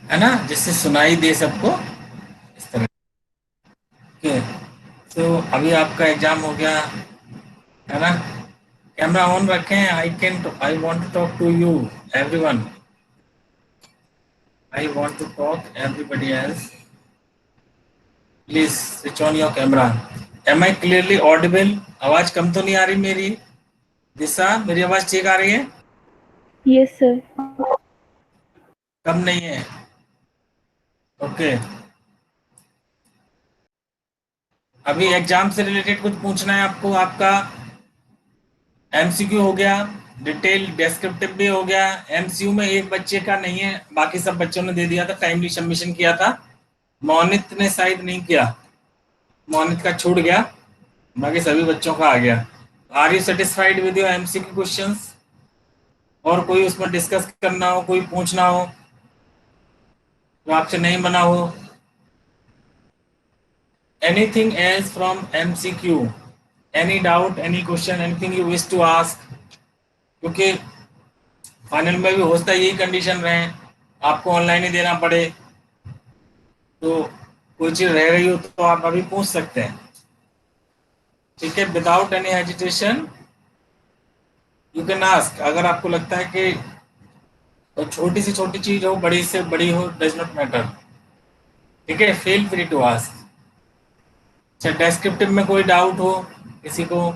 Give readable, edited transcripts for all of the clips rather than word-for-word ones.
है ना, जिससे सुनाई दे सबको, इस तरह के। तो अभी आपका एग्जाम हो गया, है ना। कैमरा ऑन रखें। I want to talk to you everyone. I want to talk everybody else. Please switch on your camera. Am I clearly audible? आवाज कम तो नहीं आ रही मेरी? दिशा, मेरी आवाज ठीक आ रही है? Yes sir. कम नहीं है? ओके। अभी एग्जाम से रिलेटेड कुछ पूछना है आपको? आपका एमसीक्यू हो गया, डिटेल डेस्क्रिप्टिव भी हो गया। एमसीयू में एक बच्चे का नहीं है, बाकी सब बच्चों ने दे दिया था, टाइमली सबमिशन किया था। मोनित ने शायद नहीं किया, मोनित का छूट गया, बाकी सभी बच्चों का आ गया। Are you satisfied with your MCQ questions? और कोई उसमें डिस्कस करना हो, कोई पूछना हो जो आपसे नहीं बना हो? Anything else from MCQ? Any doubt, any question, anything you wish to ask? क्योंकि फाइनल में भी हो सकता है यही कंडीशन रहे, आपको ऑनलाइन ही देना पड़े, तो कोई चीज रह गई हो तो आप अभी पूछ सकते हैं। ठीक है, without any hesitation you can ask. अगर आपको लगता है कि तो छोटी से छोटी चीज हो, बड़ी से बड़ी हो, डज नॉट मैटर। ठीक है, फील फ्री टू आस्क। अच्छा, डेस्क्रिप्टिव में कोई डाउट हो किसी को?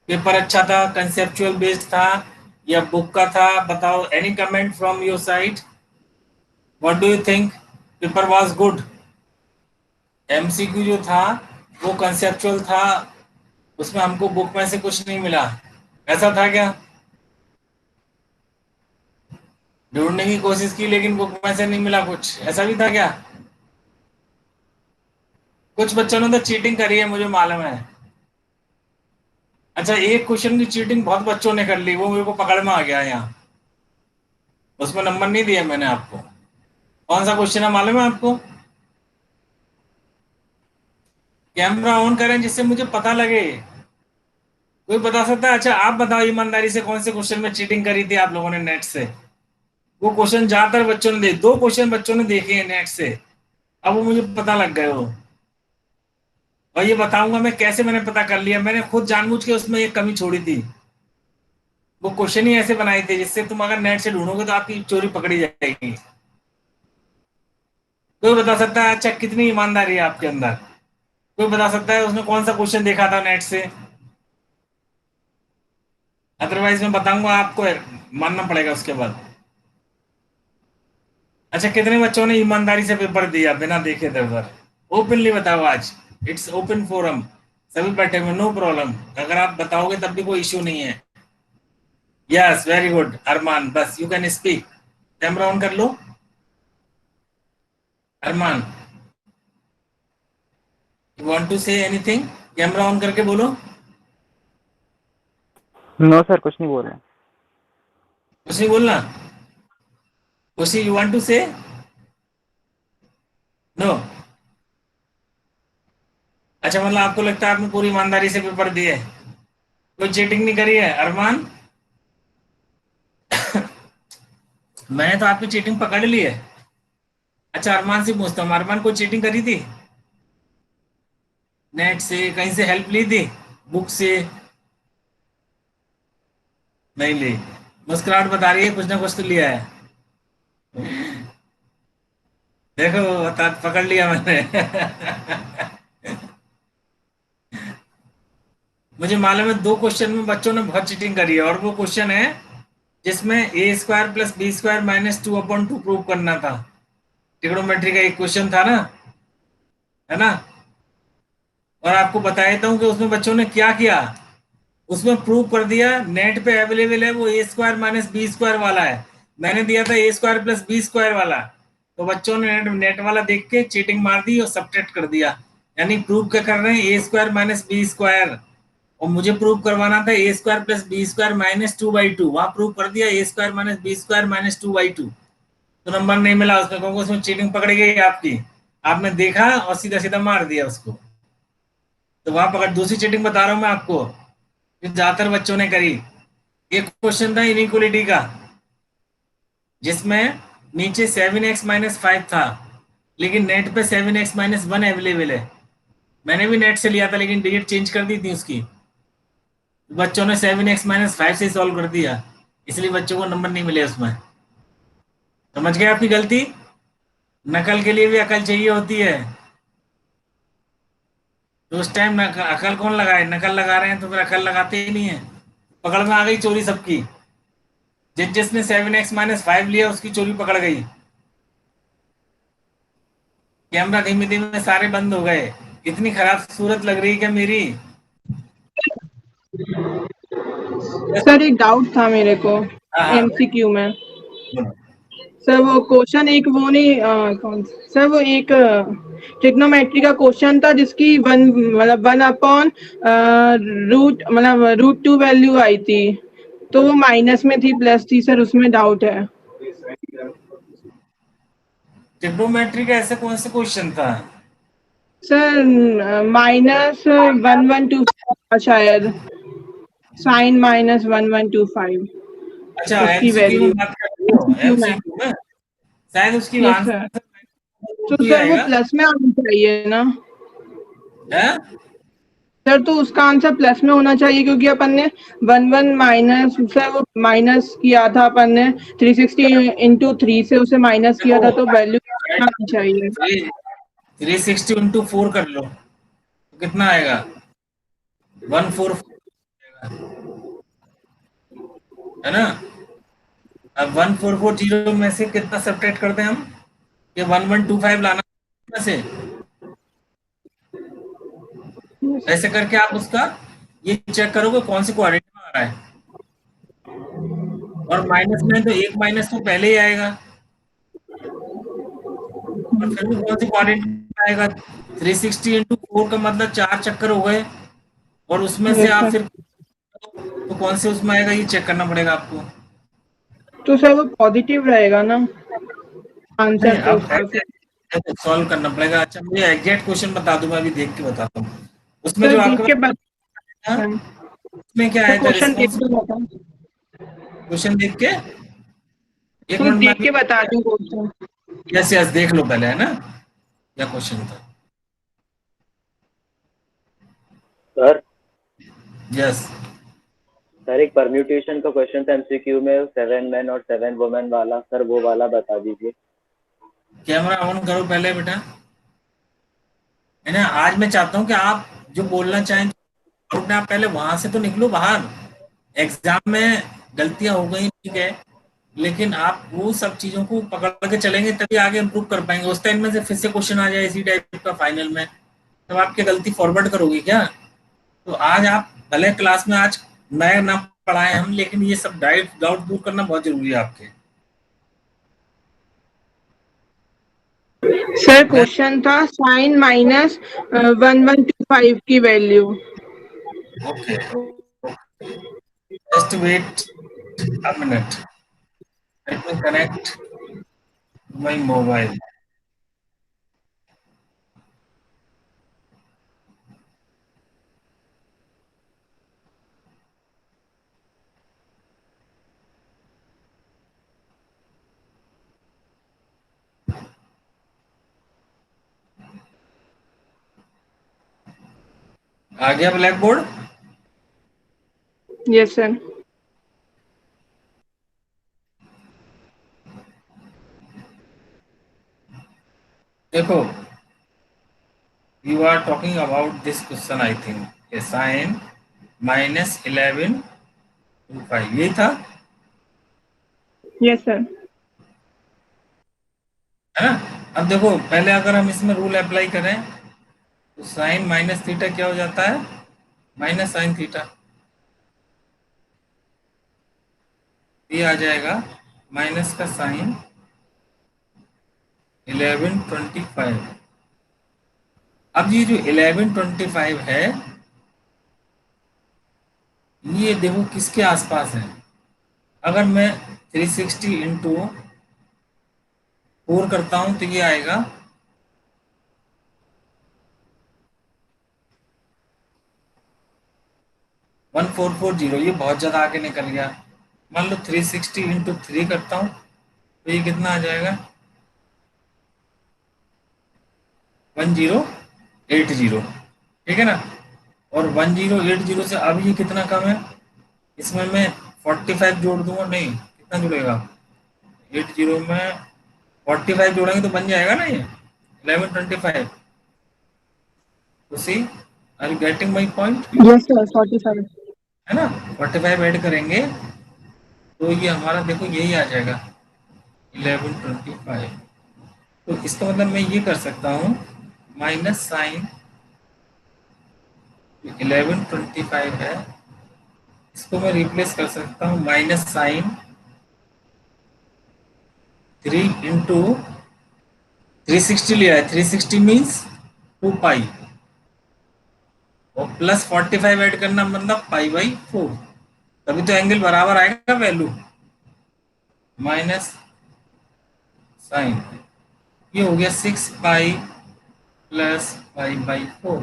पेपर अच्छा था, कंसेप्चुअल बेस्ड था या बुक का था? बताओ, any comment from your side? What do you think? Paper was good? MCQ जो था वो कंसेप्चुअल था, उसमें हमको बुक में से कुछ नहीं मिला, ऐसा था क्या? ढूंढने की कोशिश की लेकिन बुक में से नहीं मिला कुछ, ऐसा भी था क्या? कुछ बच्चों ने तो चीटिंग करी है, मुझे मालूम है। अच्छा, एक क्वेश्चन की चीटिंग बहुत बच्चों ने कर ली, वो मेरे को पकड़ में आ गया यहाँ, उसमें नंबर नहीं दिया मैंने आपको। कौन सा क्वेश्चन है मालूम है आपको? कैमरा ऑन करें जिससे मुझे पता लगे। कोई बता सकता है? अच्छा आप बताओ ईमानदारी से, कौन से क्वेश्चन में चीटिंग करी थी आप लोगों ने नेट से? वो क्वेश्चन ज्यादातर बच्चों ने दो क्वेश्चन बच्चों ने देखे हैं नेट से, अब वो मुझे पता लग गए हो। और ये बताऊंगा मैं कैसे मैंने पता कर लिया, मैंने खुद जानबूझ के उसमें एक कमी छोड़ी थी। वो क्वेश्चन ही ऐसे बनाए थे जिससे तुम अगर नेट से ढूंढोगे तो आपकी चोरी पकड़ी जाएगी। कोई बता सकता है? अच्छा, कितनी ईमानदारी है आपके अंदर? कोई बता सकता है उसने कौन सा क्वेश्चन देखा था नेट से? अदरवाइज मैं बताऊंगा आपको, मानना पड़ेगा उसके बाद। अच्छा, कितने बच्चों ने ईमानदारी से पेपर दिया बिना देखे थे उधर? ओपनली बताओ आज, इट्स ओपन फोरम, सभी बैठे हुए, नो प्रॉब्लम। अगर आप बताओगे तब भी कोई इश्यू नहीं है। यस, वेरी गुड अरमान, बस you can speak. Camera on कर लो Armaan. You want to say anything? Camera on करके बोलो। नो सर, कुछ नहीं बोल रहे हैं। कुछ नहीं बोलना? खुशी, यू वांट टू से? नो? अच्छा, मतलब आपको लगता है आपने पूरी ईमानदारी से पेपर दिए, कोई चीटिंग नहीं करी है अरमान? मैंने तो आपकी चीटिंग पकड़ ली है। अच्छा, अरमान से पूछता हूँ, अरमान को चीटिंग करी थी नेट से? कहीं से हेल्प ली थी, बुक से? नहीं ली? मुस्कुराहट बता रही है कुछ ना कुछ तो लिया है। देखो, बता, पकड़ लिया मैंने। मुझे मालूम है दो क्वेश्चन में बच्चों ने बहुत चीटिंग करी है, और वो क्वेश्चन है जिसमें A square plus B square minus two upon two prove करना था। ट्रिग्नोमेट्री का एक क्वेश्चन था ना, है ना। और आपको बता देता हूँ कि उसमें बच्चों ने क्या किया, उसमें प्रूव कर दिया, नेट पे अवेलेबल है वो ए स्क्वायर माइनस बी स्क्वायर वाला है। मैंने दिया था A square plus B square वाला, तो बच्चों ने नेट वाला देख के चीटिंग मार दी और सब्ट्रैक्ट कर दिया। यानी प्रूव क्या कर रहे हैं, A square minus B square. और मुझे प्रूव करवाना था A square plus B square minus two by two, वहां प्रूव कर दिया A square minus B square minus two by two. तो नंबर नहीं मिला उसमें, क्योंकि उसमें चीटिंग पकड़ी गई आपकी। आपने देखा और सीधा सीधा मार दिया उसको। तो वहां पकड़, दूसरी चीटिंग बता रहा हूं मैं आपको, जो ज्यादातर बच्चों ने करी। एक क्वेश्चन था इनइक्वलिटी का, जिसमें नीचे 7x-5 था, लेकिन नेट पे 7x-1 अवेलेबल है। मैंने भी नेट से लिया था, लेकिन डिजिट चेंज कर दी थी उसकी। बच्चों ने 7x-5 से सॉल्व कर दिया, इसलिए बच्चों को नंबर नहीं मिले उसमें। समझ गए आपकी गलती? नकल के लिए भी अकल चाहिए होती है। तो उस टाइम अकल कौन लगाए? नकल लगा रहे हैं तो फिर अकल लगाते ही नहीं है। पकड़ में आ गई चोरी सबकी। जिसने 7x-5 लिया उसकी चोरी पकड़ गई। कैमरा धीमे धीमे सारे बंद हो गए। इतनी खराब सूरत लग रही है क्या मेरी? सर एक डाउट था मेरे को हाँ, एमसीक्यू में। हाँ। सर वो क्वेश्चन एक वो नहीं कौन सर वो एक ट्रिग्नोमेट्री का क्वेश्चन था जिसकी वन मतलब 1/, रूट 2 वैल्यू आई थी, तो वो माइनस में थी प्लस थी सर, उसमें डाउट है। ट्रिग्नोमेट्री का ऐसा कौन सा क्वेश्चन था? सर -1125 शायद, साइन -1125 अच्छा, उसकी एमसीक्यू वैल्यू में बात कर रही हो? एमसीक्यू में। एमसीक्यू में शायद उसकी यस सर। आंसर तो ही सर वो आएगा। प्लस में आना चाहिए ना है? सर, तो उसका आंसर प्लस में होना चाहिए क्योंकि अपन ने 1 माइनस सर वो माइनस किया था अपन ने 360 इंटू 3 से उसे माइनस किया था, तो वैल्यू आनी चाहिए। 360 × 4 कर लो तो कितना आएगा? 144 है ना? अब 1440 में से कितना सब्ट्रैक्ट करते हैं हम? ये 1125 लाना है से। ऐसे करके आप उसका ये चेक करोगे कौन सी क्वाड्रेटिक में आ रहा है। और माइनस में तो एक माइनस तो पहले ही आएगा, और फिर भी कौन सी क्वाड्रेटिक में आएगा? 360 × 4 का मतलब 4 चक्कर हो गए, और उसमें से यस आप सर। फिर तो कौन से उसमें आएगा ये चेक करना पड़ेगा आपको। तो सर वो पॉजिटिव रहेगा ना नहीं, आंसर, तो अब उसका फिर सॉल्व करना पड़ेगा। अच्छा, मुझे एग्जैक्ट क्वेश्चन बता दूं, मैं अभी देख के बताता हूँ। उसमें सर जो देख आपके के पास था, बता उसमें क्या सर, आया था क्वेश्चन देख रिस्पॉन्स? के बता क्वेश्चन देख के एक सर, मिनट में देख अभी। के बता दूं क्वेश्चन। यस यस, देख लो पहले, है ना, क्या क्वेश्चन था। Sir yes. सर एक परम्यूटेशन का क्वेश्चन था एमसीक्यू में, 7 मैन और 7 वुमेन वाला, सर वो वाला बता दीजिए। कैमरा ऑन करो पहले बेटा, है ना। आज मैं चाहता हूँ कि आप जो बोलना चाहें अपने आप पहले वहां से तो निकलो बाहर। एग्जाम में गलतियां हो गई, ठीक है, लेकिन आप वो सब चीजों को पकड़ के चलेंगे तभी आगे इम्प्रूव कर पाएंगे। उस टाइम में से फिर से क्वेश्चन आ जाए इसी टाइप का फाइनल में, तब आपकी गलती फॉरवर्ड करोगे क्या? तो आज आप भले क्लास में आज नए ना पढ़ाए हम, लेकिन ये सब डाउट डाउट दूर करना बहुत जरूरी है आपके। सर मैं क्वेश्चन था साइन -1125 की value. Okay, just wait a minute, let me connect my mobile. आ गया ब्लैक बोर्ड? Yes sir. देखो, you are talking about this question, I think a sin -11 / 5 ये था, यस सर। है ना। अब देखो, पहले अगर हम इसमें रूल अप्लाई करें तो साइन माइनस थीटा क्या हो जाता है? Minus sine theta. ये आ जाएगा माइनस का साइन 1125। अब ये जो 1125 है, ये देखो किसके आसपास है। अगर मैं 360 × 4 करता हूं तो ये आएगा 1440। ये बहुत ज्यादा आगे निकल गया। मान लो 360 × 3 करता हूँ तो ये कितना आ जाएगा 1080, ठीक है ना। और 1080 से अब ये कितना कम है, इसमें मैं 45 जोड़ दूंगा, नहीं कितना जुड़ेगा 80 में 45 जोड़ेंगे तो बन जाएगा ना ये 1125। तो see, are you getting my point, yes sir 45। है ना। 45 ऐड करेंगे तो ये हमारा देखो यही आ जाएगा 1125। तो इसका मतलब मैं ये कर सकता हूँ माइनस साइन 1125 है, इसको मैं रिप्लेस कर सकता हूँ माइनस साइन 3 इंटू 360 लिया है, 360 मीन्स 2 पाई, और प्लस 45 ऐड करना मतलब पाई/4, तभी तो एंगल बराबर आएगा वैल्यू। माइनस साइन, ये हो गया 6 pi plus पाई/4।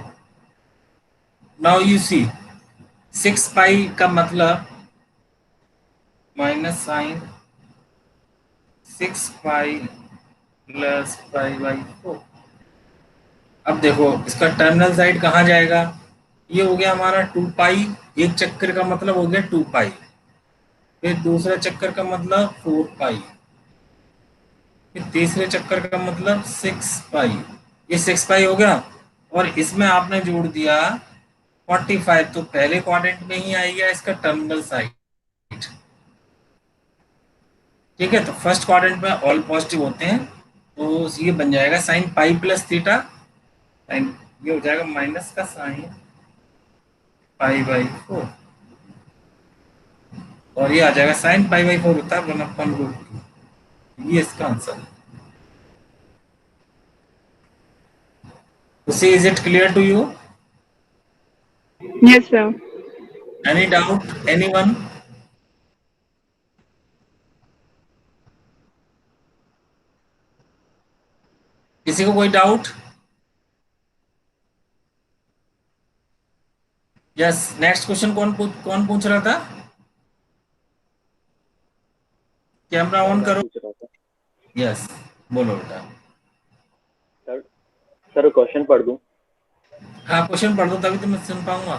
Now you see 6 पाई का मतलब माइनस साइन 6 पाई प्लस पाई/4। अब देखो इसका टर्मिनल साइड कहाँ जाएगा, ये हो गया हमारा 2 पाई, एक चक्कर का मतलब हो गया 2 पाई, फिर दूसरा चक्कर का मतलब 4 पाई, फिर तीसरे चक्कर का मतलब 6 पाई, ये 6 पाई हो गया। और इसमें आपने जोड़ दिया 45, तो पहले क्वाड्रेंट में ही आएगा इसका टर्मिनल साइड, ठीक है। तो फर्स्ट क्वाड्रेंट में ऑल पॉजिटिव होते हैं, तो ये बन जाएगा sine pi plus theta, sine ये हो जाएगा माइनस का साइन पाई/4, और ये आ जाएगा साइन पाई/4 होता है 1/√2। ये इसका आंसर है। तो see, is it clear to you, yes sir. Any doubt, anyone? किसी को कोई डाउट? यस, नेक्स्ट क्वेश्चन कौन पूछ रहा था? कैमरा सर ऑन मैं करो। पूछ रहा था। यस, बोलो बेटा। सर सर क्वेश्चन पढ़ दूं? हाँ, क्वेश्चन पढ़ दो तभी तो मैं सुन पाऊंगा।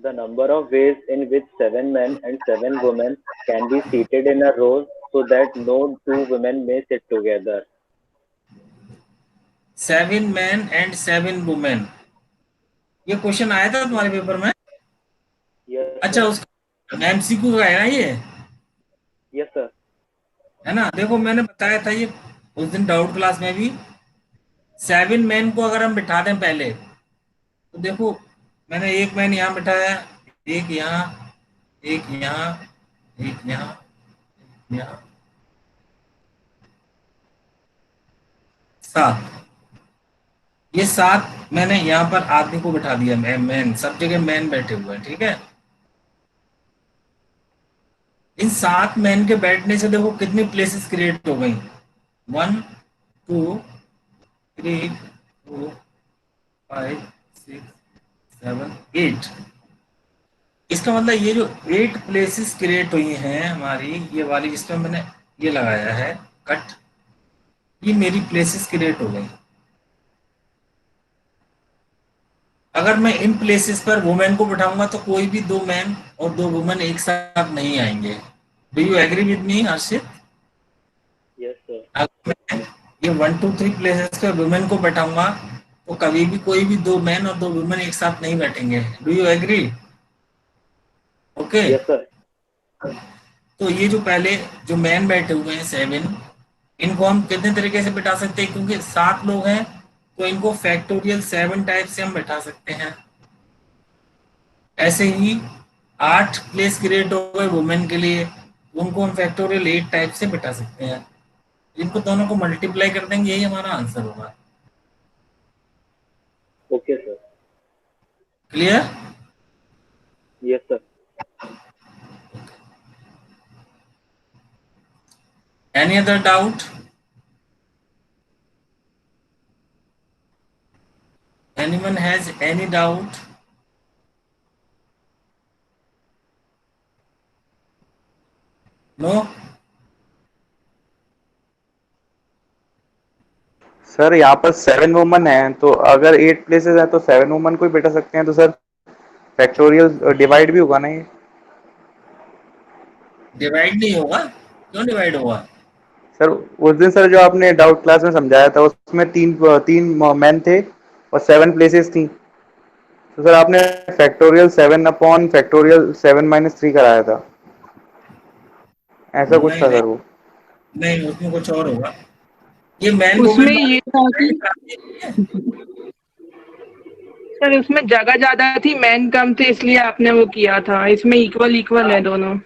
The number of ways in which 7 men and 7 women can be seated in a row so that no two women may sit together. 7 men and 7 women, ये क्वेश्चन आया था तुम्हारे पेपर में? Yes अच्छा, sir. उसका एमसीक्यू का है ना ये, Yes sir. है ना। देखो मैंने बताया था ये उस दिन डाउट क्लास में भी, 7 मैन को अगर हम बिठा दें पहले, तो देखो मैंने एक मैन यहाँ बिठाया, एक यहाँ, एक यहाँ, एक यहाँ, यहाँ, 7, ये 7 मैंने यहाँ पर आदमी को बिठा दिया, मैन सब जगह मैन बैठे हुए हैं, ठीक है। इन 7 मैन के बैठने से देखो कितनी प्लेसेस क्रिएट हो गई, 1 2 3 4 5 6 7 8। इसका मतलब ये जो 8 प्लेसेस क्रिएट हुई हैं हमारी, ये वाली जिसमें मैंने ये लगाया है कट, ये मेरी प्लेसेस क्रिएट हो गई। अगर मैं इन प्लेसेस पर वुमेन को बिठाऊंगा तो कोई भी 2 मैन और 2 वुमेन एक साथ नहीं आएंगे। Do you agree with me Harshit? Yes sir. अगर मैं ये 1 2 3 प्लेसेस पे वुमेन को बैठाऊंगा तो कभी भी कोई भी 2 मैन और 2 वुमेन एक साथ नहीं बैठेंगे। Do you agree? Okay. Yes sir. तो ये जो पहले जो मैन बैठे हुए हैं 7, इनको हम कितने तरीके से बिठा सकते हैं, क्योंकि 7 लोग हैं तो इनको फैक्टोरियल 7 टाइप से हम बिठा सकते हैं। ऐसे ही 8 प्लेस क्रिएट हो गए वुमेन के लिए, उनको हम फैक्टोरियल 8 टाइप से बिठा सकते हैं। इनको दोनों को मल्टीप्लाई कर देंगे, यही हमारा आंसर होगा। Okay sir. Clear? Yes sir. Any other doubt? Anyone has any doubt? No? Sir यहाँ पर 7 वुमन है, तो अगर 8 प्लेसेस है तो 7 वुमन को ही बैठा सकते हैं, तो सर फैक्टोरियल डिवाइड भी होगा ना ये? डिवाइड नहीं होगा, क्यों डिवाइड होगा? सर उस दिन सर जो आपने डाउट क्लास में समझाया था उसमें तीन तीन मैन थे और 7 प्लेसेस थी, तो सर आपने फैक्टोरियल 7 अपॉन फैक्टोरियल 7 - 3 कराया था, ऐसा कुछ नहीं था नहीं सर वो। नहीं, उसमें कुछ और होगा। ये मैन उसमें वुमेन ये था कि सर उसमें जगह ज्यादा थी, मैन कम थे, इसलिए आपने वो किया था। इसमें इक्वल इक्वल है दोनों।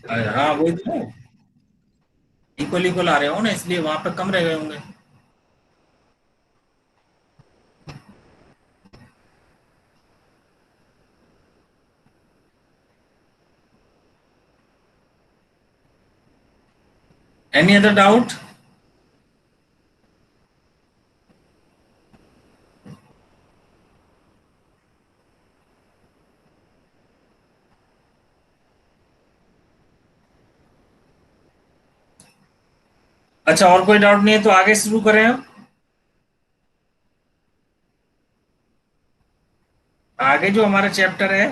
हाँ वही तो, इक्वल इक्वल आ रहे हो ना, इसलिए वहां पे कम रह गए होंगे। Any other doubt? अच्छा, और कोई डाउट नहीं है तो आगे शुरू करें हम। आगे जो हमारा चैप्टर है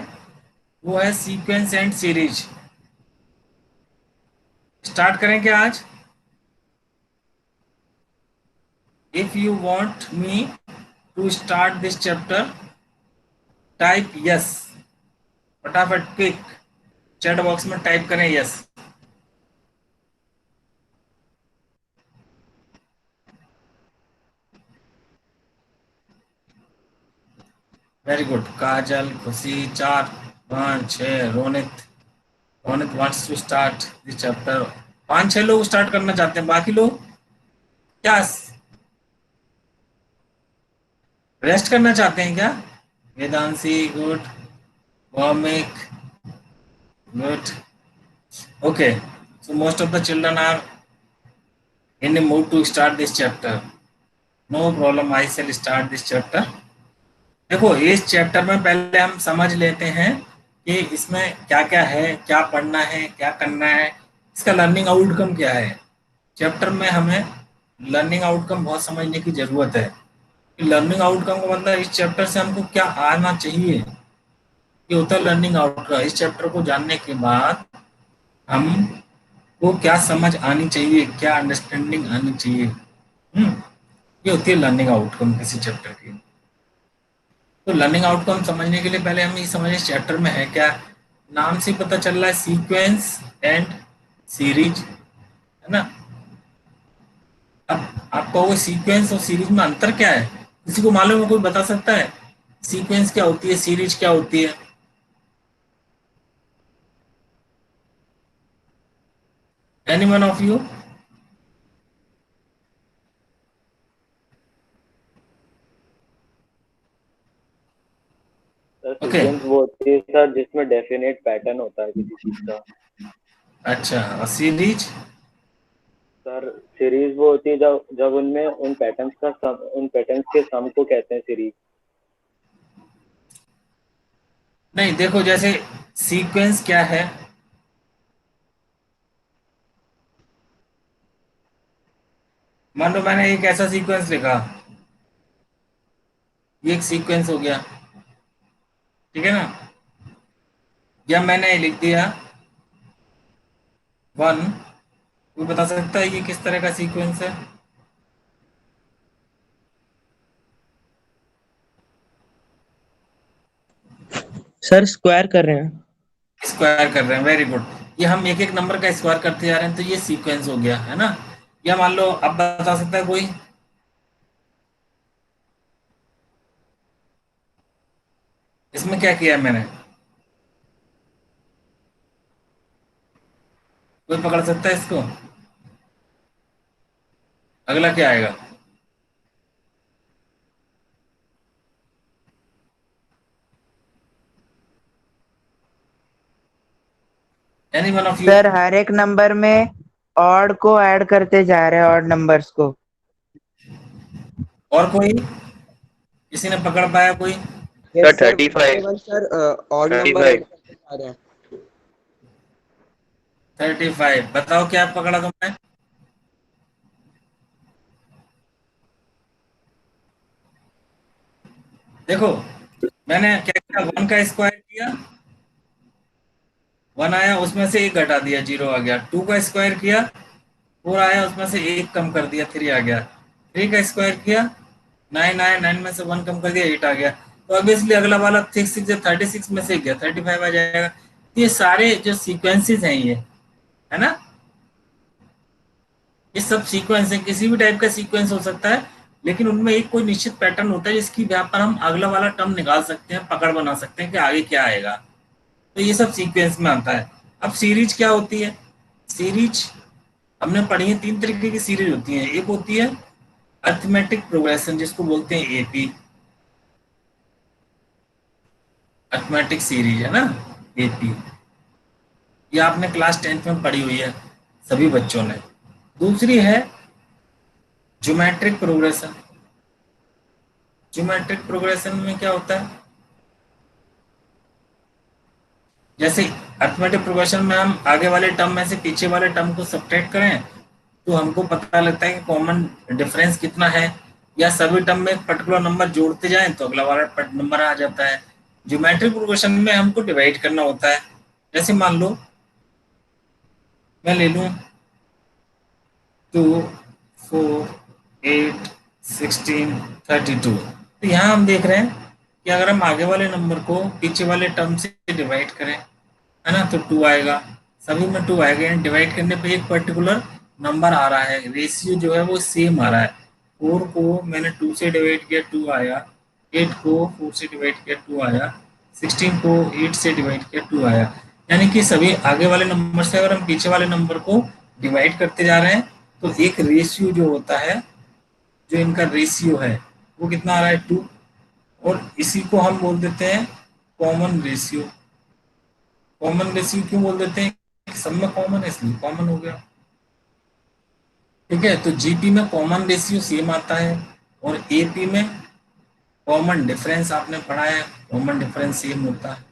वो है सीक्वेंस एंड सीरीज। स्टार्ट करें क्या आज? If you want me to start this chapter, type yes, फटाफट क्विक, चैट बॉक्स में टाइप करें yes. Very good. Kajal, Khushi, 4, 5, 6, Ronit. Ronit wants to start this chapter. 5-6 लोग स्टार्ट करना चाहते हैं, बाकी लोग क्या रेस्ट करना चाहते हैं क्या? Vedanshi good, Bhaumik good, okay. So most of the children are in a mood to start this chapter. No problem, I shall start this chapter. देखो, इस चैप्टर में पहले हम समझ लेते हैं कि इसमें क्या क्या है, क्या पढ़ना है, क्या करना है, इसका लर्निंग आउटकम क्या है। चैप्टर में हमें लर्निंग आउटकम बहुत समझने की जरूरत है। लर्निंग आउटकम का मतलब इस चैप्टर से हमको क्या आना चाहिए, ये होता है लर्निंग आउटकम। इस चैप्टर को जानने के बाद हम को क्या समझ आनी चाहिए, क्या अंडरस्टैंडिंग आनी चाहिए। ये होती है लर्निंग आउटकम किसी चैप्टर की। तो लर्निंग आउटकम समझने के लिए पहले हम ये समझे चैप्टर में है क्या। नाम से पता चल रहा है सीक्वेंस एंड सीरीज, है ना। अब आपको वो सीक्वेंस और सीरीज में अंतर क्या है, किसी को मालूम है? कोई बता सकता है सीक्वेंस क्या होती है, सीरीज क्या होती है? Any one of you? Sir okay, sequence वो होती है सर जिसमें डेफिनेट पैटर्न होता है किसी चीज का। अच्छा, और सीरीज? सर सीरीज वो होती है जब जब उनमें उन पैटर्न्स का सम, उन पैटर्न्स के सम को कहते हैं सीरीज। नहीं, देखो जैसे सीक्वेंस क्या है, मान लो मैंने एक ऐसा सीक्वेंस लिखा, ये एक सीक्वेंस हो गया, ठीक है ना। या मैंने लिख दिया 1, कोई बता सकता है ये किस तरह का सीक्वेंस है? सर स्क्वायर कर रहे हैं। स्क्वायर कर रहे हैं, वेरी गुड। ये हम एक एक नंबर का स्क्वायर करते जा रहे हैं, तो ये सीक्वेंस हो गया, है ना। या मान लो, अब बता सकता है कोई इसमें क्या किया है मैंने? कोई पकड़ सकता है इसको? अगला क्या आएगा? Any one of you? Sir हर एक नंबर में ऑड को ऐड करते जा रहे हैं, ऑड नंबर्स को। और कोई, किसी ने पकड़ पाया कोई? Sir yes sir, 35। Sir odd number 35। Add करते जा रहे हैं। 35, बताओ क्या पकड़ा तुमने? देखो मैंने क्या किया, 1 का स्क्वायर किया, 1 आया, उसमें से 1 घटा दिया, 0 आ गया। 2 का स्क्वायर किया, 4 आया, उसमें से 1 कम कर दिया, 3 आ गया। 3 का स्क्वायर किया, 9 आया, 9 में से 1 कम कर दिया, 8 आ गया। तो ऑब्वियसली अगला वाला 6 36 में से गया, 35 आ जाएगा। ये सारे जो सीक्वेंसेस हैं ये, है ना, ये सब सीक्वेंस है, किसी भी टाइप का सीक्वेंस हो सकता है, लेकिन उनमें एक कोई निश्चित पैटर्न होता है जिसकी व्याप पर हम अगला वाला टर्म निकाल सकते हैं, पकड़ बना सकते हैं कि आगे क्या आएगा। तो ये सब सीक्वेंस में आता है। अब सीरीज क्या होती है? सीरीज हमने पढ़ी है, 3 तरीके की सीरीज होती है। एक होती है अरिथमेटिक प्रोग्रेशन, जिसको बोलते हैं एपी, अरिथमेटिक सीरीज, है ना, एपी। ये आपने क्लास 10th में पढ़ी हुई है सभी बच्चों ने। दूसरी है ज्योमेट्रिक प्रोग्रेशन। ज्योमेट्रिक प्रोग्रेशन में क्या होता है, जैसे अरिथमेटिक प्रोग्रेशन में हम आगे वाले टर्म में से पीछे वाले टर्म को सब्ट्रैक्ट करें तो हमको पता लगता है कि कॉमन डिफरेंस कितना है, या सभी टर्म में एक पर्टिकुलर नंबर जोड़ते जाएं तो अगला वाला नंबर आ जाता है। ज्योमेट्रिक प्रोग्रेशन में हमको डिवाइड करना होता है। जैसे मान लो मैं ले लूं 2 4 8 16 32, तो यहाँ हम देख रहे हैं कि अगर हम आगे वाले नंबर को पीछे वाले टर्म से डिवाइड करें, है ना, तो 2 आएगा, सभी में 2 आएगा। यानी डिवाइड करने पे एक पर्टिकुलर नंबर आ रहा है, रेशियो जो है वो सेम आ रहा है। 4 को मैंने 2 से डिवाइड किया, 2 आया। 8 को 4 से डिवाइड किया, 2 आया। 16 को 8 से डिवाइड किया, 2 आया। यानी कि सभी आगे वाले नंबर से अगर हम पीछे वाले नंबर को डिवाइड करते जा रहे हैं तो एक रेशियो जो होता है, जो इनका रेशियो है वो कितना आ रहा है, 2। और इसी को हम बोल देते हैं कॉमन रेशियो। कॉमन रेशियो क्यों बोल देते हैं? सब में कॉमन है इसलिए कॉमन हो गया। ठीक है, तो जीपी में कॉमन रेशियो सेम आता है और एपी में कॉमन डिफरेंस आपने पढ़ा है, कॉमन डिफरेंस सेम होता है।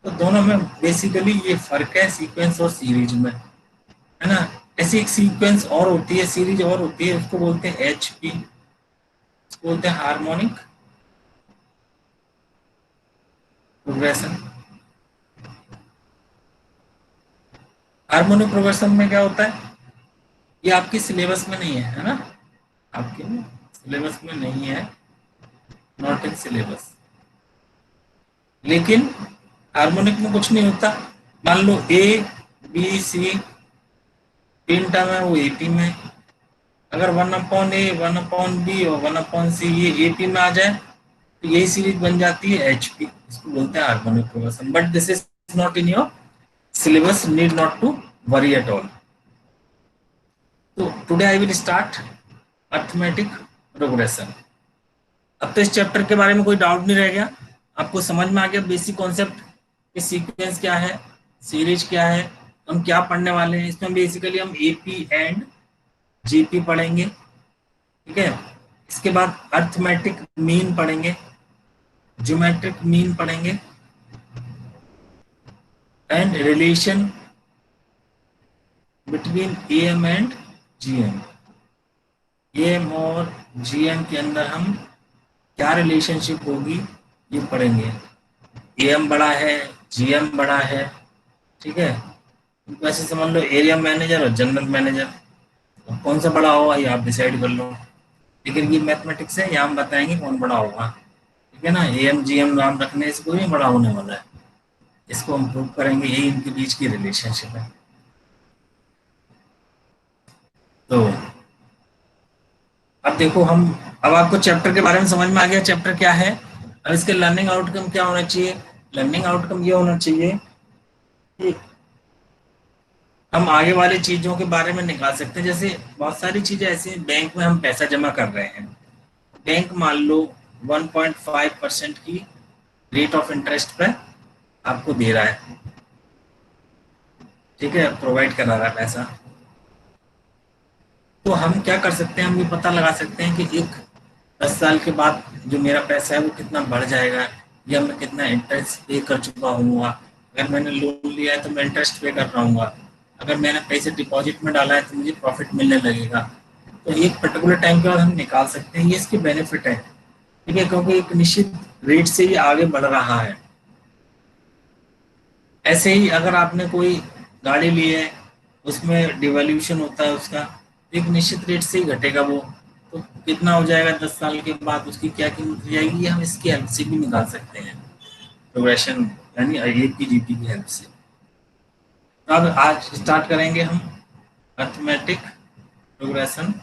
तो दोनों में बेसिकली ये फर्क है सीक्वेंस और सीरीज में, है ना। ऐसी एक सीक्वेंस और होती है, सीरीज और होती है, उसको बोलते हैं एचपी, उसको बोलते हैं हार्मोनिक प्रोग्रेशन। हार्मोनिक प्रोग्रेशन में क्या होता है, ये आपकी सिलेबस में नहीं है ना, आपके सिलेबस में नहीं है, नॉट इन सिलेबस। लेकिन हार्मोनिक में कुछ नहीं होता। मान लो ए बी सी 3 टर्म है, वो एपी में। अगर 1/a 1/b और 1/c ये एपी में आ जाए तो यही सीरीज बन जाती है एचपी, इसको बोलते हैं harmonic progression. But this is not in your syllabus, need not to worry at all. So today I will start arithmetic progression. अब तो इस चैप्टर के बारे में कोई डाउट नहीं रह गया, आपको समझ में आ गया बेसिक कॉन्सेप्ट कि सीक्वेंस क्या है, सीरीज क्या है, हम क्या पढ़ने वाले हैं। इसमें बेसिकली हम एपी एंड जीपी पढ़ेंगे, ठीक है। इसके बाद अरिथमेटिक मीन पढ़ेंगे, ज्योमेट्रिक मीन पढ़ेंगे and relation between AM and GM। AM और GM के अंदर हम क्या रिलेशनशिप होगी ये पढ़ेंगे। AM बड़ा है, GM बड़ा है, ठीक है। वैसे समझ लो एरिया मैनेजर और जनरल मैनेजर, कौन सा बड़ा होगा ये आप डिसाइड कर लो, लेकिन ये मैथमेटिक्स है, यहाँ हम बताएंगे कौन बड़ा होगा, ठीक है ना। AM GM नाम रखने से कोई बड़ा होने वाला है, इसको हम प्रूव करेंगे, यही इनके बीच की रिलेशनशिप है। तो अब देखो अब आपको चैप्टर के बारे में समझ में आ गया, चैप्टर क्या है। अब इसके लर्निंग आउटकम क्या होना चाहिए? लर्निंग आउटकम ये होना चाहिए कि हम आगे वाली चीजों के बारे में निकाल सकते हैं। जैसे बहुत सारी चीजें ऐसी, बैंक में हम पैसा जमा कर रहे हैं, बैंक मान लो 1.5% की रेट ऑफ इंटरेस्ट पे आपको दे रहा है, ठीक है, प्रोवाइड करा रहा है पैसा। तो हम क्या कर सकते हैं, हम ये पता लगा सकते हैं कि 10 साल के बाद जो मेरा पैसा है वो कितना बढ़ जाएगा, या मैं कितना इंटरेस्ट पे कर चुका हूँ। अगर मैंने लोन लिया है तो मैं इंटरेस्ट पे कर रहा हूँ, अगर मैंने पैसे डिपॉजिट में डाला है तो मुझे प्रॉफिट मिलने लगेगा। तो एक पर्टिकुलर टाइम के बाद हम निकाल सकते हैं, ये इसके बेनिफिट है, ठीक है, क्योंकि एक निश्चित रेट से ही आगे बढ़ रहा है। ऐसे ही अगर आपने कोई गाड़ी ली है, उसमें डिवैल्यूएशन होता है उसका, एक निश्चित रेट से ही घटेगा वो, तो कितना हो जाएगा 10 साल के बाद उसकी क्या कीमत हो जाएगी, ये हम इसकी हेल्प से भी निकाल सकते हैं, प्रोग्रेशन यानी एक की जीपी की हेल्प से। अब आज स्टार्ट करेंगे हम अर्थमेटिक प्रोग्रेशन।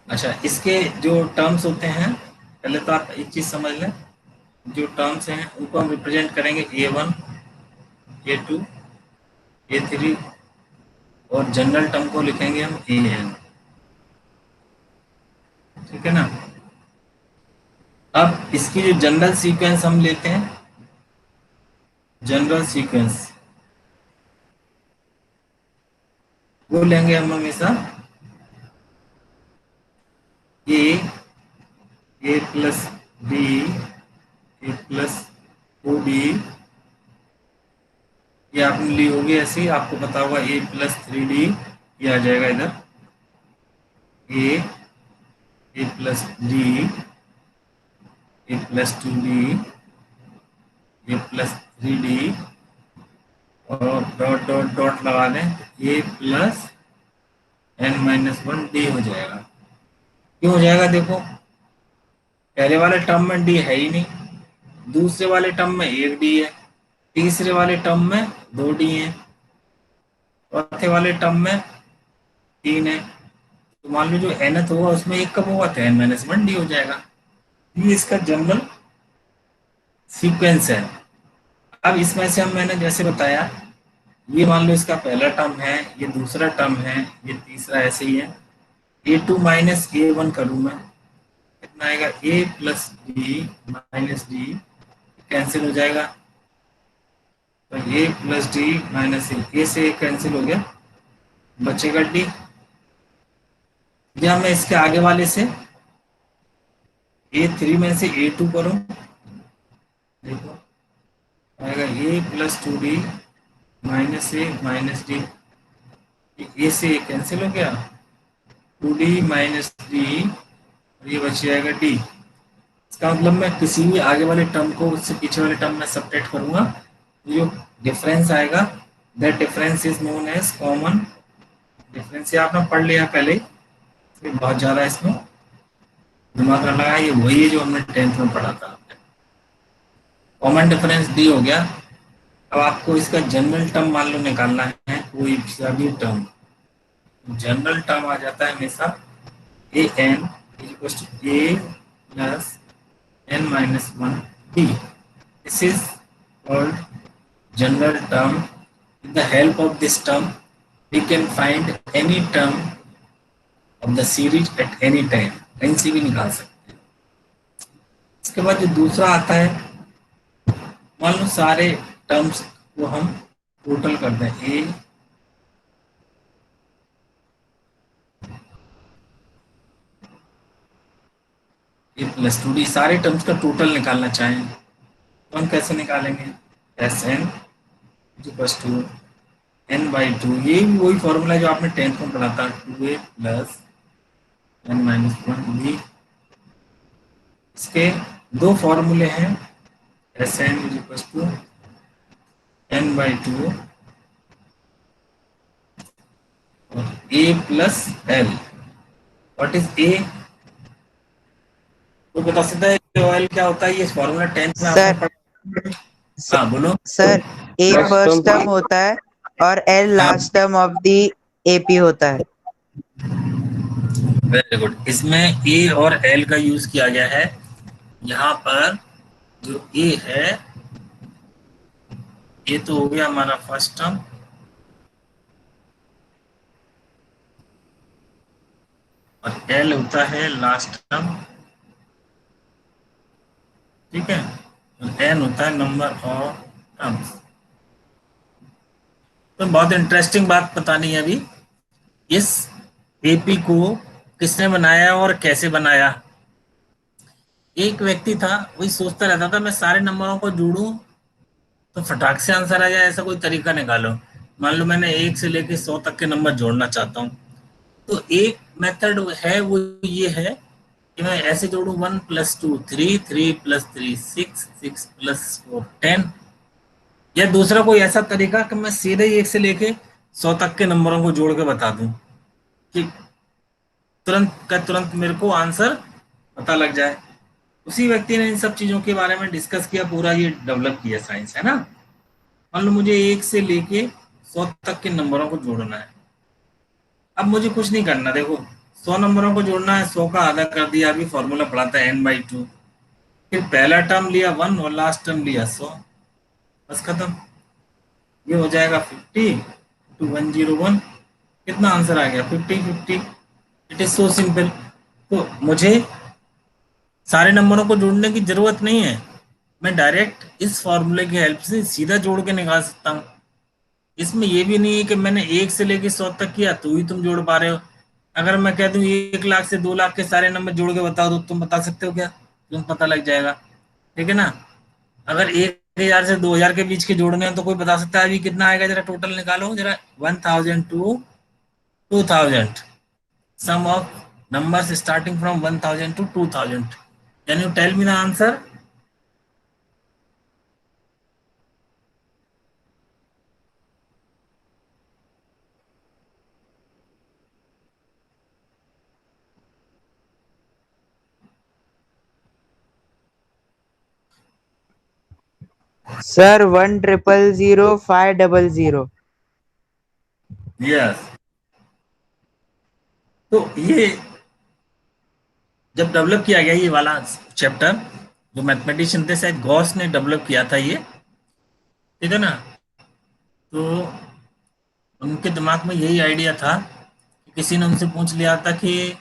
अच्छा, इसके जो टर्म्स होते हैं, पहले तो आप एक चीज समझ लें, जो टर्म्स हैं उनको हम रिप्रेजेंट करेंगे A1, A2, A3 और जनरल टर्म को लिखेंगे हम AN। ठीक है ना। अब इसकी जो जनरल सीक्वेंस हम लेते हैं, जनरल सीक्वेंस वो लेंगे हम हमेशा A plus B, A plus OB, ये आपने ली होगी ऐसे ही, आपको पता होगा A प्लस 3D, ये आ जाएगा इधर A plus D, A plus 2D, A plus 3D और डॉट डॉट डॉट लगा दें, A प्लस n-1D हो जाएगा। क्यों हो जाएगा? देखो, पहले वाले टर्म में D है ही नहीं, दूसरे वाले टर्म में 1 D है, तीसरे वाले टर्म में 2 D है, चौथे वाले टर्म में 3 है। तो मान लो जो nth होगा उसमें 1 कब होगा, तो n-1D हो जाएगा। ये इसका जनरल सीक्वेंस है। अब इसमें से हम, मैंने जैसे बताया, ये मान लो इसका पहला टर्म है, ये दूसरा टर्म है, ये तीसरा, ऐसे ही है। A2 माइनस A1 करूँ मैं, कितना आएगा? A plus D minus D cancel हो जाएगा, तो A plus D minus A से कैंसिल हो गया, बचेगा D। या मैं इसके आगे वाले से A3 में से A2 करूं, देखो आएगा A plus 2D minus A minus D, A से कैंसिल हो गया, 2D माइनस D, और ये बच जाएगा D। इसका मतलब मैं किसी भी आगे वाले टर्म को उससे पीछे वाले टर्म में सब्ट्रैक्ट करूंगा, जो डिफरेंस आएगा, that difference is known as common difference. ये आपने पढ़ लिया पहले ही, बहुत ज़्यादा इसमें दिमाग लगा, ये वही है जो हमने 10th में पढ़ा था। कॉमन डिफरेंस D हो गया। अब आपको इसका जनरल टर्म मान लो निकालना है, कोई भी टर्म, जनरल टर्म आ जाता है हमेशा AN equals to A plus n-1D। This is called general term. With the help of this term we can find any term of the series at any time, कहीं से भी निकाल सकते हैं। इसके बाद जो दूसरा आता है, मान लो सारे टर्म्स को हम टोटल कर दें, A प्लस 2D, सारे टर्म्स का टोटल निकालना चाहें तो हम कैसे निकालेंगे? Sn इक्वल्स टू n/2, ये भी वही फॉर्मूला जो आपने 10th में पढ़ा था, 2A प्लस n-1D। इसके दो फॉर्मूले हैं, Sn इक्वल्स टू n/2 और A plus L। What is A? तो बता सकता है L क्या होता है? ये फॉर्मूला 10th में आपने पढ़ा। हाँ बोलो सर। A फर्स्ट टर्म होता है और L last term of the AP होता है। Very good. इसमें A और L का यूज किया गया है। यहाँ पर जो A है, ये तो हो गया हमारा फर्स्ट टर्म, और L होता है लास्ट टर्म, ठीक है, और N होता है नंबर ऑफ टर्म्स। तो बहुत इंटरेस्टिंग बात बतानी है अभी, इस AP को किसने बनाया और कैसे बनाया। एक व्यक्ति था, वही सोचता रहता था मैं सारे नंबरों को जोड़ूं तो फटाक से आंसर आ जाए, ऐसा कोई तरीका निकालो। मान लो मैंने 1 से लेकर 100 तक के नंबर जोड़ना चाहता हूँ, तो एक मेथड है वो ये है कि मैं ऐसे जोड़ू 1 + 2 3, 3 + 3 6, 6 + 4 10, या दूसरा कोई ऐसा तरीका कि मैं सीधे ही 1 से लेके 100 तक के नंबरों को जोड़ के बता दूं कि तुरंत का तुरंत मेरे को आंसर पता लग जाए। उसी व्यक्ति ने इन सब चीजों के बारे में डिस्कस किया, पूरा ये डेवलप किया साइंस, है ना। मान लो मुझे 1 से लेके 100 तक के नंबरों को जोड़ना है। अब मुझे कुछ नहीं करना, देखो 100 नंबरों को जोड़ना है, 100 का आधा कर दिया, अभी फॉर्मूला पढ़ा था n/2, फिर पहला टर्म लिया 1 और लास्ट टर्म लिया 100, बस खत्म। ये हो जाएगा 50 to 101, कितना आंसर आ गया 50 50। It is so simple. तो मुझे सारे नंबरों को जोड़ने की जरूरत नहीं है, मैं डायरेक्ट इस फॉर्मूले की हेल्प से सीधा जोड़ के निकाल सकता हूँ। इसमें ये भी नहीं है कि मैंने 1 से लेके 100 तक किया तो ही तुम जोड़ पा रहे हो। अगर मैं कह दूं 1 लाख से 2 लाख के सारे नंबर जोड़ के बताओ तो तुम बता सकते हो क्या? तुम पता लग जाएगा, ठीक है ना। अगर 1000 से 2000 के बीच के जोड़ने हैं तो कोई बता सकता है अभी कितना आएगा, जरा टोटल निकालो जरा। 1000 to 2000, sum of numbers starting from 1000 to 2000, can you tell me the answer? Sir 1,000,500. Yes. तो ये जब डेवलप किया गया ये वाला चैप्टर, जो मैथमेटिशियन थे शायद गॉस ने डेवलप किया था ये, ठीक है ना। तो उनके दिमाग में यही आइडिया था कि किसी ने उनसे पूछ लिया था कि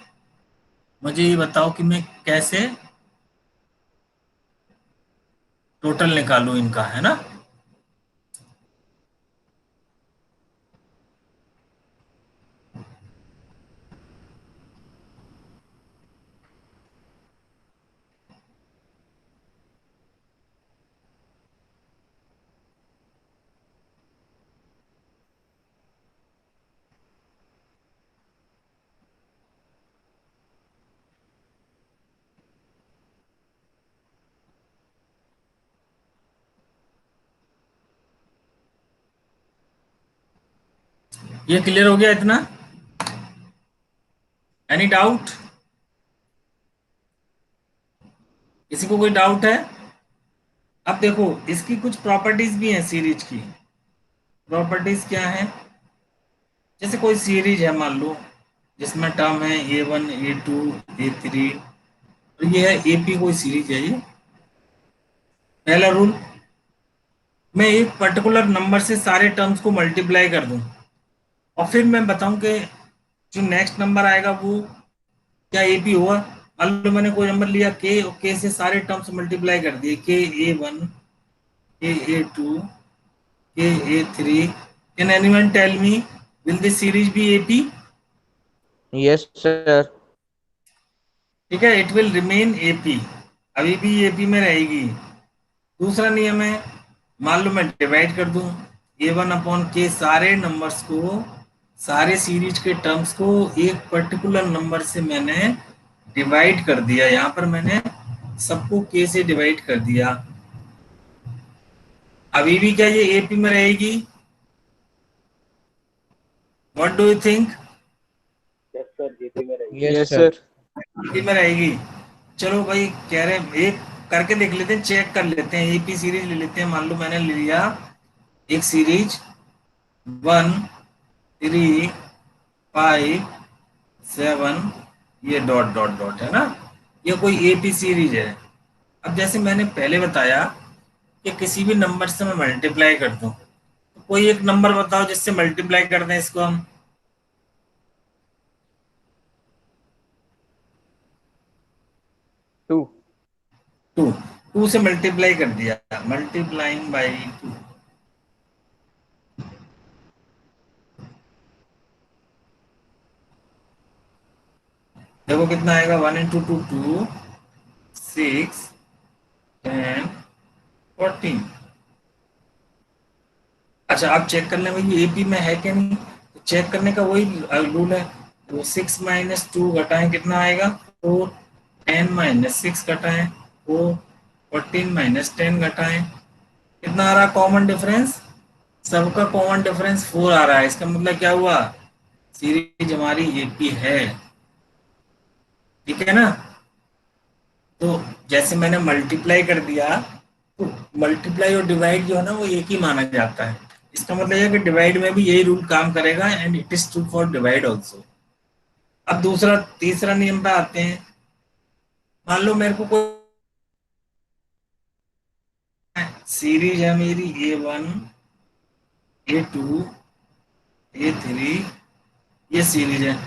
मुझे ये बताओ कि मैं कैसे टोटल निकालूं इनका, है ना। ये क्लियर हो गया इतना? Any doubt? किसी को कोई डाउट है? अब देखो इसकी कुछ प्रॉपर्टीज भी हैं सीरीज की। प्रॉपर्टीज क्या है? जैसे कोई सीरीज है मान लो जिसमें टर्म है A1 A2 A3, और ये है AP, कोई सीरीज है ये। पहला रूल, मैं एक पर्टिकुलर नंबर से सारे टर्म्स को मल्टीप्लाई कर दूं और फिर मैं बताऊं कि जो नेक्स्ट नंबर आएगा वो क्या AP होगा। मान लो मैंने कोई नंबर लिया K और K से सारे टर्म्स मल्टीप्लाई कर दिए, KA1 KA2 KA3, can anyone tell me will this series be AP? Yes sir. ठीक है, इट विल रिमेन AP, अभी भी AP में रहेगी। दूसरा नियम है, मान लो मैं डिवाइड कर दूं A1/K सारे नंबर्स को, सारे सीरीज के टर्म्स को एक पर्टिकुलर नंबर से मैंने डिवाइड कर दिया। यहाँ पर मैंने सबको K से डिवाइड कर दिया, अभी भी क्या ये AP में रहेगी? What do you think? Yes sir, GP में रहेगी। Yes sir. AP में रहेगी। चलो भाई कह रहे हैं एक करके देख लेते हैं, चेक कर लेते हैं। AP सीरीज ले लेते हैं। मान लो मैंने ले लिया एक सीरीज 1 3 5 7, ये डॉट डॉट डॉट है ना, ये कोई AP सीरीज है। अब जैसे मैंने पहले बताया कि किसी भी नंबर से मैं मल्टीप्लाई कर दूं, तो कोई एक नंबर बताओ जिससे मल्टीप्लाई कर दें इसको हम। 2. 2 से मल्टीप्लाई कर दिया, मल्टीप्लाइंग बाई 2, देखो कितना आएगा। 1 × 2 2, 6 10 14। अच्छा आप चेक कर लें भाई AP में है क्या नहीं, तो चेक करने का वही रूल है, तो 6 माइनस 2 घटाएं कितना आएगा 4, 10 माइनस 6 घटाएं 4, 14 माइनस 10 घटाएं कितना आ रहा कॉमन डिफरेंस, सबका कॉमन डिफरेंस 4 आ रहा है। इसका मतलब क्या हुआ, सीरीज हमारी एपी है, ठीक है ना। तो जैसे मैंने मल्टीप्लाई कर दिया, तो मल्टीप्लाई और डिवाइड जो है ना वो एक ही माना जाता है। इसका मतलब है कि डिवाइड में भी यही रूल काम करेगा, and it is true for divide also. अब दूसरा तीसरा नियम पे आते हैं। मान लो मेरे को कोई सीरीज है मेरी A1 A2 A3, ये सीरीज है,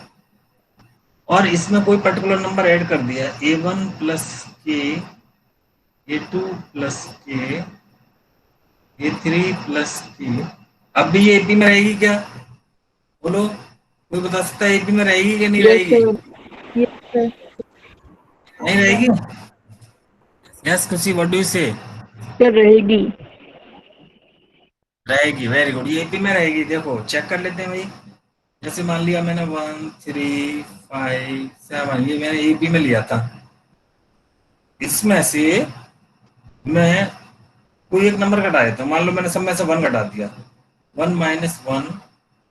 और इसमें कोई पर्टिकुलर नंबर ऐड कर दिया A1 प्लस के, A2 प्लस के, A3 प्लस के। अब भी ये एपी में रहेगी क्या, बोलो, कोई बता सकता है एपी में रहेगी कि नहीं Yes, रहेगी? sir. Yes, sir. नहीं रहेगी। यस खुशी, व्हाट डू यू से? Sir, रहेगी. रहेगी, वेरी गुड, ये एपी में रहेगी। देखो चेक कर लेते हैं भाई। जैसे मान लिया मैंने 1 3 5 7, ये मैंने एपी में लिया था। इसमें से मैं कोई एक नंबर घटा देता हूँ। मान लो मैंने सब में से 1 घटा दिया। 1 माइनस 1,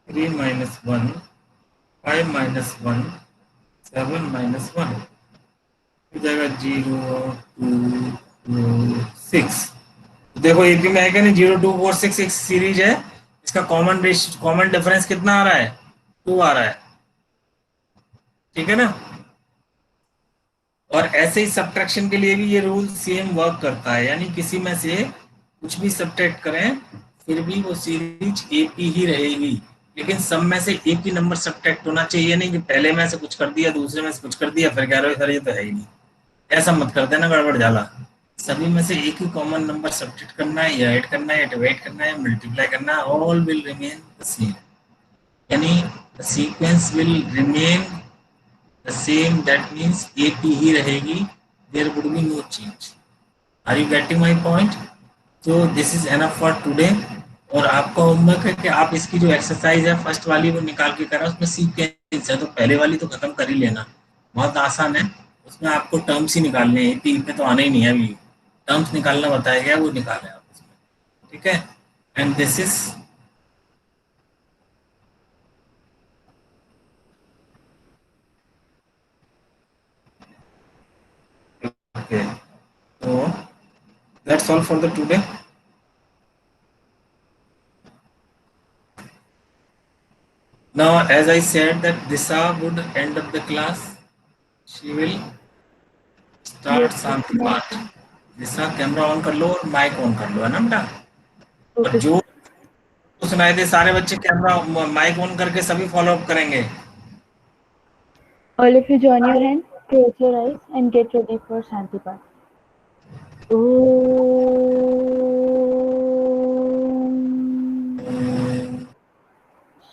3 माइनस 1, 5 माइनस 1, 7 माइनस 1 हो जाएगा 0 2 2 6। देखो एपी में है क्या नहीं, 0 2 4 6 एक सीरीज है। इसका कॉमन डिफरेंस कितना आ रहा है, 2 आ रहा है, ठीक है ना। और ऐसे ही सब्ट्रैक्शन के लिए भी ये रूल सेम वर्क करता है, यानी किसी में से कुछ भी सब्ट्रैक्ट करें फिर भी वो सीरीज एपी ही रहेगी, लेकिन सब में से एक ही नंबर सब्ट्रैक्ट होना चाहिए, नहीं कि पहले में से कुछ कर दिया दूसरे में से कुछ कर दिया फिर कह रहे हो सर ये तो है ही नहीं। ऐसा मत कर देना, गड़बड़ जाला। सभी में से एक ही कॉमन नंबर सब्ट्रैक्ट करना है, या ऐड करना है, या डिवाइड करना है, मल्टीप्लाई करना है, all will remain the same, यानी the sequence will remain the same, that means AP ही रहेगी, there would be no change. Are you getting my point? तो this is enough for today. और आपका होमवर्क है कि आप इसकी जो एक्सरसाइज है फर्स्ट वाली वो निकाल के करा, उसमें सीक्वेंस है, तो पहले वाली तो खत्म कर ही लेना, बहुत आसान है। उसमें आपको टर्म्स ही निकालने हैं, एपी पे तो आना ही नहीं है अभी, टर्म्स निकालना बताया गया, वो निकालें आप उसमें, ठीक है। एंड दिस इज ओके, तो that's all for the today. Now as I said that Disha would end up the class, she will start Yes, sir. शांति पाठ। Disha कैमरा ऑन कर लो और माइक ऑन कर लो, है ना बेटा। और Okay, जो sir. सुनाए दे सारे बच्चे कैमरा माइक ऑन करके सभी फॉलो अप करेंगे। All of you join your hand, close your eyes, and get ready for Shanti Path. Om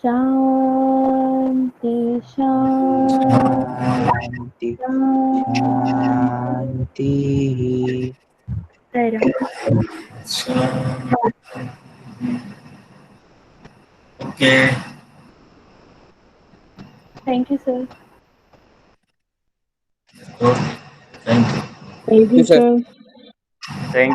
Shanti Shanti Shanti Sairam. Okay, Thank you, sir. Thank you. Thank you, sir. Thank you